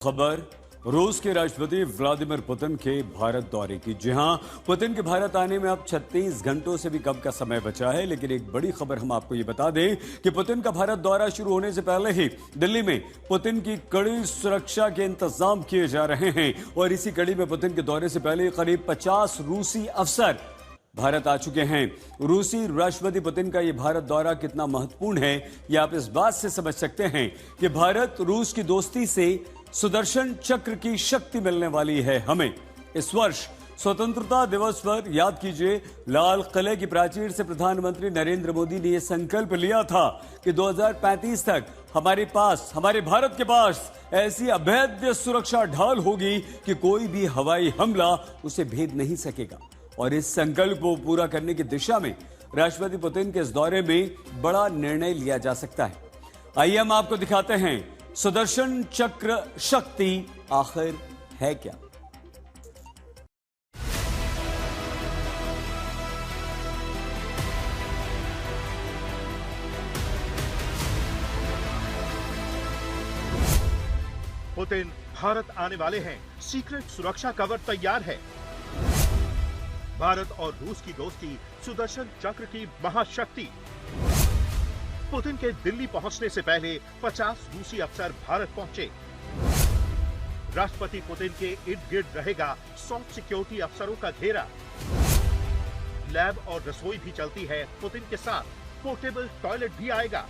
खबर रूस के राष्ट्रपति व्लादिमीर पुतिन के भारत दौरे की। जी हां, पुतिन के भारत आने में अब 36 घंटों से भी कम का समय बचा है। लेकिन एक बड़ी खबर हम आपको ये बता दें कि पुतिन का भारत दौरा शुरू होने से पहले ही दिल्ली में पुतिन की कड़ी सुरक्षा के इंतजाम किए जा रहे हैं। और इसी कड़ी में पुतिन के दौरे से पहले करीब 50 रूसी अफसर भारत आ चुके हैं। रूसी राष्ट्रपति पुतिन का यह भारत दौरा कितना महत्वपूर्ण है, यह आप इस बात से समझ सकते हैं कि भारत रूस की दोस्ती से सुदर्शन चक्र की शक्ति मिलने वाली है हमें। इस वर्ष स्वतंत्रता दिवस पर याद कीजिए, लाल किले की प्राचीर से प्रधानमंत्री नरेंद्र मोदी ने यह संकल्प लिया था कि 2035 तक हमारे भारत के पास ऐसी अभेद्य सुरक्षा ढाल होगी कि कोई भी हवाई हमला उसे भेद नहीं सकेगा। और इस संकल्प को पूरा करने की दिशा में राष्ट्रपति पुतिन के इस दौरे में बड़ा निर्णय लिया जा सकता है। आइए हम आपको दिखाते हैं सुदर्शन चक्र शक्ति आखिर है क्या। पुतिन भारत आने वाले हैं, सीक्रेट सुरक्षा कवर तैयार है। भारत और रूस की दोस्ती, सुदर्शन चक्र की महाशक्ति। पुतिन के दिल्ली पहुंचने से पहले 50 रूसी अफसर भारत पहुंचे। राष्ट्रपति पुतिन के इर्द गिर्द रहेगा सॉफ्ट सिक्योरिटी अफसरों का घेरा। लैब और रसोई भी चलती है पुतिन के साथ, पोर्टेबल टॉयलेट भी आएगा।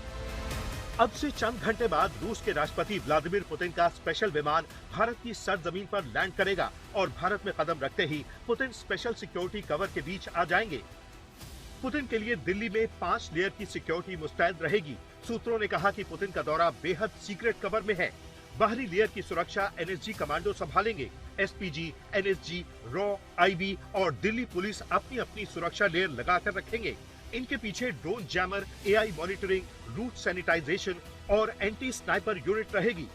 अब से चंद घंटे बाद रूस के राष्ट्रपति व्लादिमीर पुतिन का स्पेशल विमान भारत की सरजमीन पर लैंड करेगा और भारत में कदम रखते ही पुतिन स्पेशल सिक्योरिटी कवर के बीच आ जाएंगे। पुतिन के लिए दिल्ली में 5 लेयर की सिक्योरिटी मुस्तैद रहेगी। सूत्रों ने कहा कि पुतिन का दौरा बेहद सीक्रेट कवर में है। बाहरी लेयर की सुरक्षा एनएसजी कमांडो संभालेंगे। एसपीजी, एनएसजी, रॉ, आईबी और दिल्ली पुलिस अपनी अपनी सुरक्षा लेयर लगाकर रखेंगे। इनके पीछे drone jammer, AI monitoring, route sanitization और एंटी स्नाइपर यूनिट रहेगी।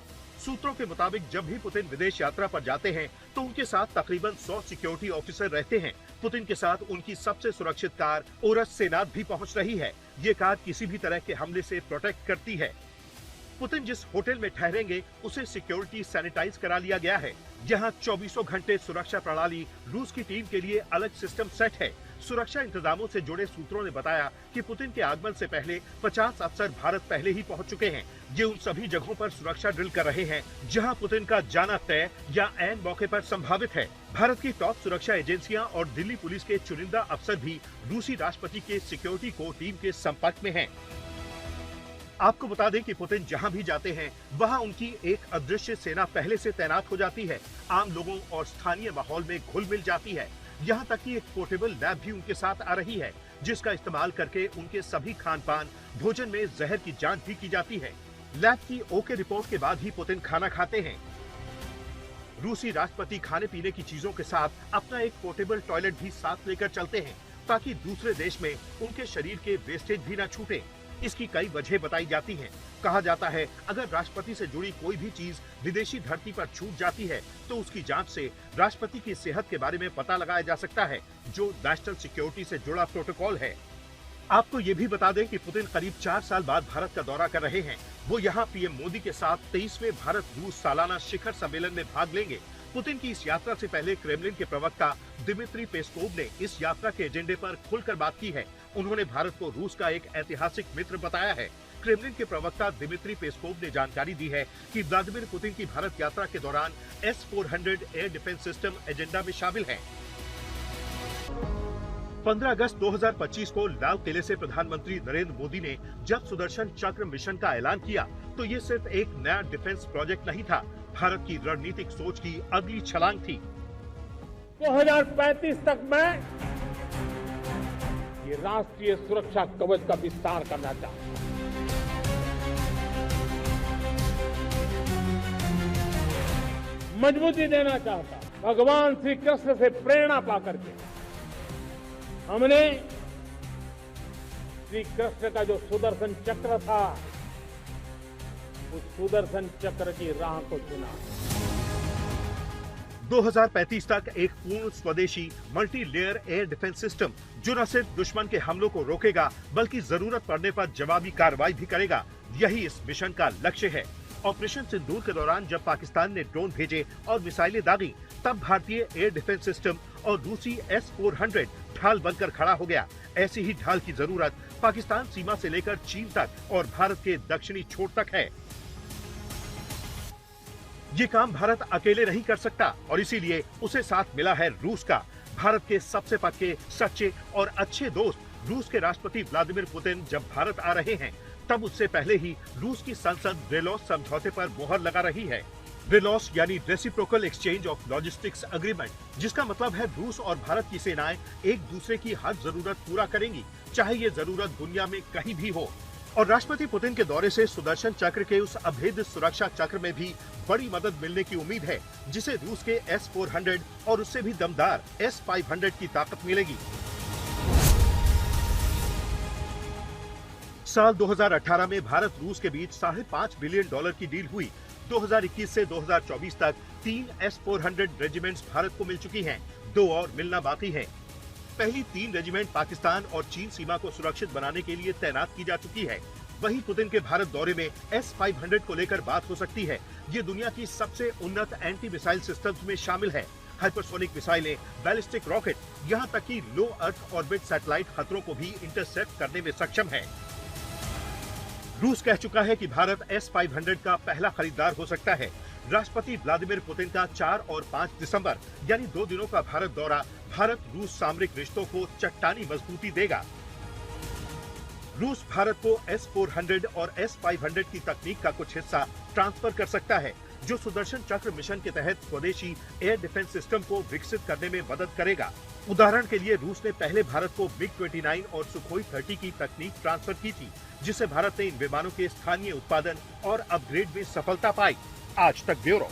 सूत्रों के मुताबिक जब भी पुतिन विदेश यात्रा पर जाते हैं तो उनके साथ तकरीबन 100 सिक्योरिटी ऑफिसर रहते हैं। पुतिन के साथ उनकी सबसे सुरक्षित कार ओरस सेनात भी पहुंच रही है। ये कार किसी भी तरह के हमले से प्रोटेक्ट करती है। पुतिन जिस होटल में ठहरेंगे उसे सिक्योरिटी सैनिटाइज करा लिया गया है। यहाँ 24 घंटे सुरक्षा प्रणाली, रूस की टीम के लिए अलग सिस्टम सेट है। सुरक्षा इंतजामों से जुड़े सूत्रों ने बताया कि पुतिन के आगमन से पहले 50 अफसर भारत पहले ही पहुंच चुके हैं। ये उन सभी जगहों पर सुरक्षा ड्रिल कर रहे हैं जहां पुतिन का जाना तय या ऐन मौके पर संभावित है। भारत की टॉप सुरक्षा एजेंसियां और दिल्ली पुलिस के चुनिंदा अफसर भी रूसी राष्ट्रपति के सिक्योरिटी को टीम के संपर्क में हैं। आपको बता दें कि पुतिन जहां भी जाते हैं वहां उनकी एक अदृश्य सेना पहले से तैनात हो जाती है। आम लोगों और स्थानीय माहौल में घुल मिल जाती है। यहाँ तक कि एक पोर्टेबल लैब भी उनके साथ आ रही है, जिसका इस्तेमाल करके उनके सभी खान पान, भोजन में जहर की जांच भी की जाती है। लैब की ओके रिपोर्ट के बाद ही पुतिन खाना खाते हैं। रूसी राष्ट्रपति खाने पीने की चीजों के साथ अपना एक पोर्टेबल टॉयलेट भी साथ लेकर चलते हैं ताकि दूसरे देश में उनके शरीर के वेस्टेज भी न छूटे। इसकी कई वजह बताई जाती हैं। कहा जाता है अगर राष्ट्रपति से जुड़ी कोई भी चीज विदेशी धरती पर छूट जाती है तो उसकी जांच से राष्ट्रपति की सेहत के बारे में पता लगाया जा सकता है, जो नेशनल सिक्योरिटी से जुड़ा प्रोटोकॉल है। आपको ये भी बता दें कि पुतिन करीब 4 साल बाद भारत का दौरा कर रहे हैं। वो यहाँ पीएम मोदी के साथ 23वें भारत रूस सालाना शिखर सम्मेलन में भाग लेंगे। पुतिन की इस यात्रा से पहले क्रेमलिन के प्रवक्ता दिमित्री पेस्कोव ने इस यात्रा के एजेंडे पर खुलकर बात की है। उन्होंने भारत को रूस का एक ऐतिहासिक मित्र बताया है। क्रेमलिन के प्रवक्ता दिमित्री पेस्कोव ने जानकारी दी है कि व्लादिमीर पुतिन की भारत यात्रा के दौरान S-400 air defence system agenda में शामिल है। 15 अगस्त 2025 को लाल किले से प्रधानमंत्री नरेंद्र मोदी ने जब सुदर्शन चक्र मिशन का ऐलान किया तो ये सिर्फ एक नया डिफेंस प्रोजेक्ट नहीं था, भारत की रणनीतिक सोच की अगली छलांग थी। 2035 तक मैं ये राष्ट्रीय सुरक्षा कवच का विस्तार करना चाहता हूं। मजबूती देना चाहता हूं। भगवान श्री कृष्ण से प्रेरणा पाकर के हमने श्री कृष्ण का जो सुदर्शन चक्र था, उस सुदर्शन चक्र की राह को चुना। 2035 तक एक पूर्ण स्वदेशी multi layer air defence system जो न सिर्फ दुश्मन के हमलों को रोकेगा बल्कि जरूरत पड़ने पर जवाबी कार्रवाई भी करेगा। यही इस मिशन का लक्ष्य है। ऑपरेशन सिंदूर के दौरान जब पाकिस्तान ने ड्रोन भेजे और मिसाइलें दागी, तब भारतीय एयर डिफेंस सिस्टम और रूसी S-400 ढाल बनकर खड़ा हो गया। ऐसी ही ढाल की जरूरत पाकिस्तान सीमा से लेकर चीन तक और भारत के दक्षिणी छोर तक है। ये काम भारत अकेले नहीं कर सकता और इसीलिए उसे साथ मिला है रूस का। भारत के सबसे पक्के, सच्चे और अच्छे दोस्त रूस के राष्ट्रपति व्लादिमीर पुतिन जब भारत आ रहे हैं, तब उससे पहले ही रूस की संसद रेलॉस समझौते पर मुहर लगा रही है। रेलॉस यानी reciprocal exchange of logistics agreement, जिसका मतलब है रूस और भारत की सेनाएं एक दूसरे की हर जरूरत पूरा करेंगी, चाहे ये जरूरत दुनिया में कहीं भी हो। और राष्ट्रपति पुतिन के दौरे से सुदर्शन चक्र के उस अभेद्य सुरक्षा चक्र में भी बड़ी मदद मिलने की उम्मीद है, जिसे रूस के S-400 और उससे भी दमदार S-500 की ताकत मिलेगी। साल 2018 में भारत रूस के बीच $5.5 बिलियन की डील हुई। 2021 से 2024 तक 3 S-400 रेजिमेंट्स भारत को मिल चुकी हैं, 2 और मिलना बाकी हैं। पहली 3 रेजिमेंट पाकिस्तान और चीन सीमा को सुरक्षित बनाने के लिए तैनात की जा चुकी है। वहीं पुतिन के भारत दौरे में S-500 को लेकर बात हो सकती है। ये दुनिया की सबसे उन्नत एंटी मिसाइल सिस्टम्स में शामिल है। हाइपरसोनिक मिसाइलें, बैलिस्टिक रॉकेट, यहाँ तक कि लो अर्थ ऑर्बिट सैटेलाइट खतरों को भी इंटरसेप्ट करने में सक्षम है। रूस कह चुका है कि भारत S-500 का पहला खरीदार हो सकता है। राष्ट्रपति व्लादिमीर पुतिन का 4 और 5 दिसंबर यानी 2 दिनों का भारत दौरा भारत रूस सामरिक रिश्तों को चट्टानी मजबूती देगा। रूस भारत को S-400 और S-500 की तकनीक का कुछ हिस्सा ट्रांसफर कर सकता है, जो सुदर्शन चक्र मिशन के तहत स्वदेशी एयर डिफेंस सिस्टम को विकसित करने में मदद करेगा। उदाहरण के लिए रूस ने पहले भारत को MiG-29 और सुखोई 30 की तकनीक ट्रांसफर की थी, जिससे भारत ने इन विमानों के स्थानीय उत्पादन और अपग्रेड में सफलता पाई। आज तक ब्यूरो।